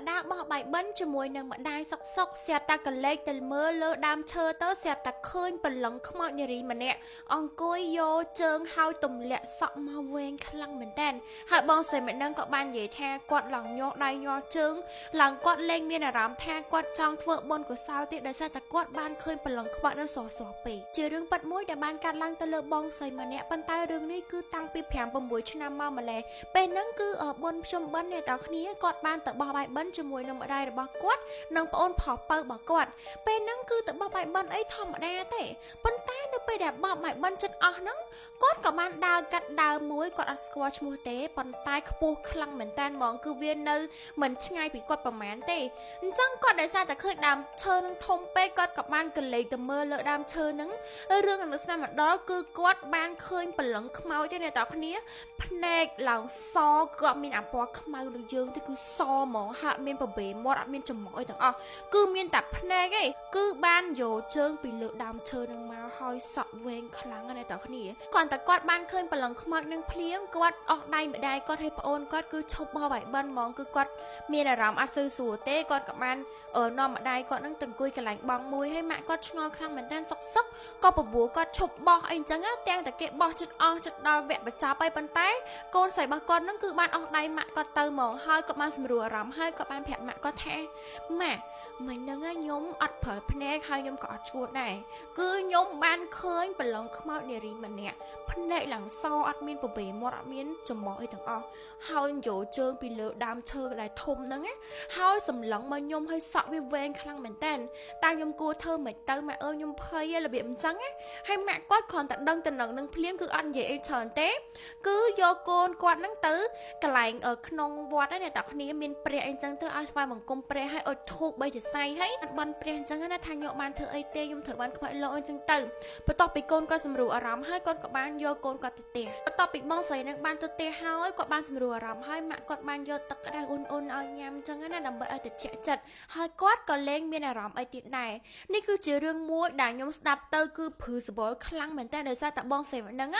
តដាបោះបាយបិណ្ឌជាមួយនឹងម្ដាយសុកស្រាប់តែកលេចទៅមើលលើដើមឈើទៅស្រាប់តែឃើញបលឹងខ្មោចនារីម្នាក់អង្គុយយកជើងហើយទម្លាក់សក់មកវែងខ្លាំងមែនតើហើយបងស្រីម្នាក់ក៏បាននិយាយថាគាត់ឡើងញាស់ដៃញាស់ជើងឡើងគាត់លែងមានអារម្មណ៍ថាគាត់ចង់ធ្វើបុណ្យកុសលទៀតដោយសារតែគាត់បានឃើញបលឹងខ្មោចនៅសសពេកជារឿងប៉ាត់មួយដែលបានកាត់ឡើងទៅលើបងស្រីម្នាក់ប៉ុន្តែរឿងនេះគឺតាំងពី5-6ឆ្នាំមកម្លេះពេលហ្នឹងគឺបុណ្យភ្ជុំបិណ្ឌអ្នកនរគ្នាគាត់បានទៅបោះបាយបិណ្ឌជាមួយនឹងម្ដាយរបស់គាត់និងប្អូនប្រុសពៅរបស់គាត់ពេលហ្នឹងគឺទៅបោះបាយបិណ្ឌអីធម្មតាទេប៉ុន្តែនៅពេលដែលបោះបាយបិណ្ឌចិត្តអស់ហ្នឹងគាត់ក៏បានដើរកាត់ដើមមួយគាត់អត់ស្គាល់ឈ្មោះទេប៉ុន្តែខ្ពស់ខ្លាំងមែនតើហ្មងគឺវានៅមិនឆ្ងាយពីគាត់ប្រហែលទេអញ្ចឹងគាត់ដោយសារតែឃើញដើមឈើនឹងធំពេកគាត់ក៏បានកលេចទៅមើលលើដើមឈើហ្នឹងរឿងនៅស្នាមណ្ឌលគឺគាត់បានឃើញបលឹងខ្មោចទេអ្នកនរគ្នាភ្នែកឡើងសគាត់មានអាពណ៌ខ្មៅដូចយើងទេគឺសហ្មងហាក់មានប្របេមាត់អត់មានចំអុយទាំងអស់គឺមានតែភ្នែកឯងគឺបានយកជើងពីលើដើមឈើនឹងមកហើយសក់វែងខ្លាំងណាស់អ្នកនរគ្នាគាត់តែគាត់បានឃើញបលឹងខ្មោចនឹងភ្លាមគាត់អស់ដៃម្ដាយគាត់ឲ្យប្អូនគាត់គឺឈប់បោះបាយបិណ្ឌហ្មងគឺគាត់មានអារម្មណ៍អត់ស៊ឺស្រួលទេគាត់ក៏បាននាំម្ដាយគាត់នឹងទៅអង្គុយកន្លែងបងមួយហើយម៉ាក់គាត់ឆ្ងល់ខ្លាំងមែនតើសុកក៏បបួលគាត់ឈប់បោះអីអញ្ចឹងទាំងតែគេបោះចិត្តអស់ចិត្តដល់វគ្គបញ្ចប់ហើយប៉ុន្តែកូនស្រីរបស់គាត់នឹងគឺបានអស់ដៃម៉ាក់គាត់ទៅហ្មងហើយគាត់បានសម្រួលអារម្មណ៍ហើយគាត់បានប្រាប់ម៉ាក់គាត់ថាម៉ាក់មិញហ្នឹងខ្ញុំអត់ព្រើភ្នែកហើយខ្ញុំក៏អត់ឈួតដែរគឺខ្ញុំបានឃើញបលឹងខ្មោចនារីម្នាក់ភ្នែកឡើងសអត់មានប្របេមាត់អត់មានចំមោះអីទាំងអស់ហើយយកជើងពីលើដើមឈើដែលធំហ្នឹងហើយសម្លឹងមកខ្ញុំឲ្យសក់វាវែងខ្លាំងមែនតើខ្ញុំគួរធ្វើមិនទៅម៉ាក់អើយខ្ញុំភ័យរបៀបអញ្ចឹងហើយម៉ាក់គាត់គ្រាន់តែដឹងតំណឹងនឹងភ្លាមគឺអត់និយាយអីច្រើនទេគឺយកកូនគាត់ហ្នឹងទៅកន្លែងក្នុងវត្តហ្នឹងអ្នកតាគ្នាមានព្រះអីចឹងទៅឲ្យស្វាយបង្គំព្រះឲ្យអុជធូបបីទសៃហើយបន់ព្រះអញ្ចឹងណាថាខ្ញុំបានធ្វើអីទេខ្ញុំត្រូវបានខ្មោចលោកអញ្ចឹងទៅបន្ទាប់ពីកូនគាត់សម្រួលអារម្មណ៍ហើយគាត់ក៏បានយកកូនគាត់ទៅផ្ទះបន្ទាប់ពីបងស្រីនឹងបានទៅផ្ទះហើយគាត់បានសម្រួលអារម្មណ៍ហើយម៉ាក់គាត់បានយកទឹកក្តៅអ៊ុនឲ្យញ៉ាំអញ្ចឹងណាដើម្បីឲ្យត្រជាក់ចិត្តហើយគាត់ក៏លែងមានអារម្មណ៍អីទៀតដែរនេះគឺជារឿងមួយដែលខ្ញុំស្ដាប់ទៅគឺព្រឺសបល់ខ្លាំងមែនតើដោយសារតែបងស្រីហ្នឹង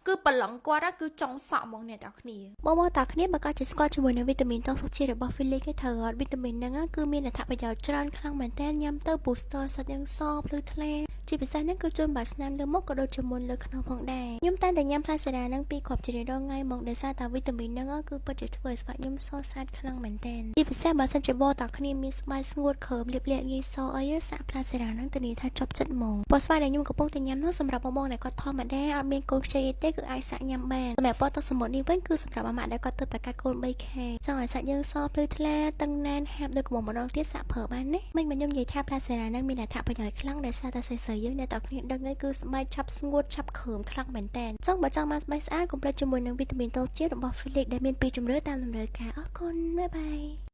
គឺប្រឡងគាត់គឺចង់សក់ហ្មងអ្នកនរគ្នាបងតាគ្នាបើគាត់ជាស្គាល់ជាមួយនឹងវីតាមីនតសុជាតិរបស់ Philips គេត្រូវអត់វីតាមីនហ្នឹងគឺមានអត្ថប្រយោជន៍ច្រើនខ្លាំងមែនតើញ៉ាំទៅ booster សាច់យ៉ាងសភ្លឺថ្លាជាពិសេសហ្នឹងគឺជួយបាត់ស្នាមលើមុខក៏ដូចជាមុនលើខ្នងផងដែរខ្ញុំតែងតែញ៉ាំផ្លែសារាហ្នឹងពីគ្រាប់ជារៀងរាល់ថ្ងៃមកដោយសារតែវីតាមីនហ្នឹងគឺពិតជាធ្វើឲ្យស្បែកខ្ញុំសស្អាតខ្លាំងមែនតើជាពិសេសបើសិនជាបងតាគ្នាមានស្បែកស្ងួតខើមលាបលាក់ងាយសអីសាក់ផ្លែសារាហ្នឹងទៅនេះថាជាប់ចិត្តហ្មងបើស្បែកដែលខ្ញុំកំពុងតែញ៉ាំនោះសម្រាប់បងដែលគាត់ធម្មតាអត់មានកូនខ្ចីទេគឺអាចសាក់ញ៉ាំបានសម្រាប់ពណ៌ទឹកសមុទ្រនេះវិញគឺសម្រាប់អាម៉ាក់ដែលគាត់ទៅប្រកាសកូន3ខែចង់ឲ្យសាច់យើងសភ្លឺថ្លាតឹងណែនហាប់ដូចកំងម្ដងទៀតសាក់ព្រើបានណាមិនខ្ញុំនិយាយថាផ្លែសារាហ្នឹងមានអត្ថប្រយោជន៍ខ្លាំងដោយសារតែស្រីយើងអ្នកទាំងគ្នាដឹងហើយគឺស្បែកឆាប់ស្ងួតឆាប់ខើមខ្លាំងមែនតើចង់បើចង់បានស្បែកស្អាតកុំភ្លេចជាមួយនឹងវីតាមីនតូចជាតិរបស់ Philips ដែលមានពីរជម្រើសតាមតម្រូវការអរគុណបាយបាយ